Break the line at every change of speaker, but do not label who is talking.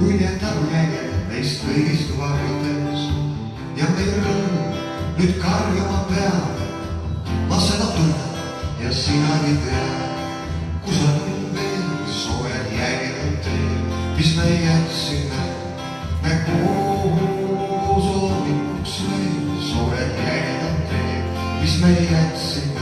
kui jätab jäi meist kõigist varjutes ja meil rõõm nüüd karjuma peab. Ma seda tunnen ja sinagi tead, kusagil veel soojad jäid on teel, mis me jätsime me koos hommikuks veel. Soojad jäid on teel, mis me jätsime